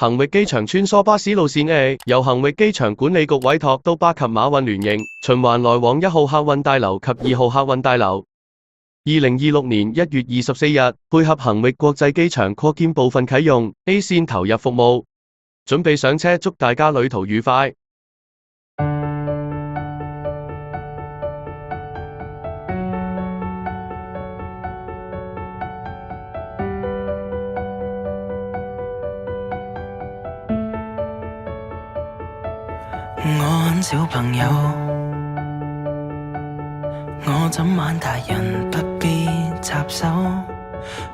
恒域機場穿梭巴士路線 A 由恒域機場管理局委託到巴及馬運聯營，循環來往1號客運大樓及2號客運大樓。2026年1月24日，配合恒域國際機場擴建部分啟用 ，A 線投入服務，準備上車，祝大家旅途愉快。我很小朋友，我怎晚大人不必插手，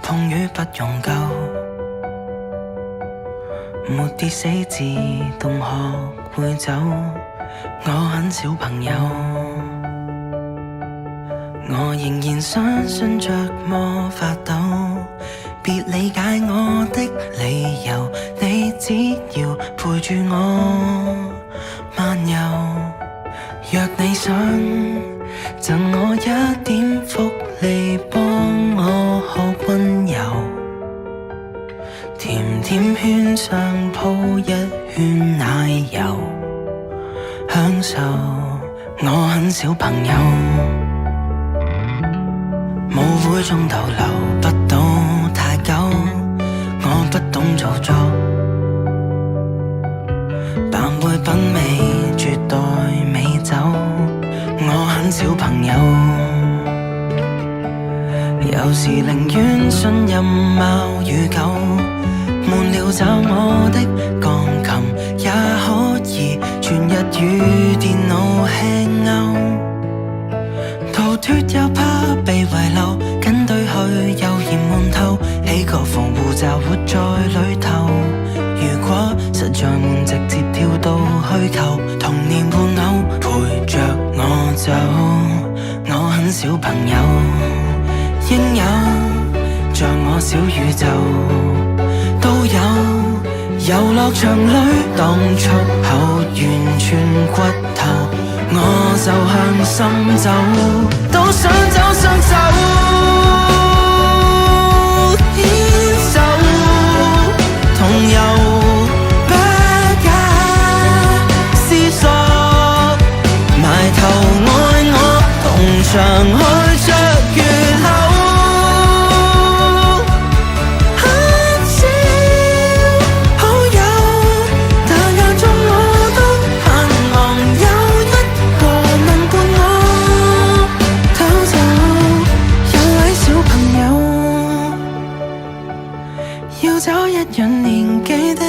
碰雨不用救，沒跌死自動學會走。我很小朋友，我仍然相信着魔法豆，別理解我的理由，你只要陪住我漫遊。若你想贈我一點福利，幫我學溫柔，甜甜圈上鋪一圈奶油，享受。我很小朋友，舞會中逗留不到太久，我不懂做作，扮會品味絕代美酒。我很小朋友，有時寧願信任貓與狗，悶了找我的鋼琴，也可以全日與電腦 hang out。逃脫又怕被遺漏，跟隊去又嫌悶透，起個防護罩活在裏頭。如果實在悶，直接跳到虛構，童年玩偶陪着我走。我很小朋友，應有像我小宇宙都有。遊樂場裏當出口完全骨頭，我就向心走，都想走想走，牽手同遊。常去着月口，很少好友，但眼中我都盼望有一個能伴我偷走。有位小朋友，要找一樣年紀的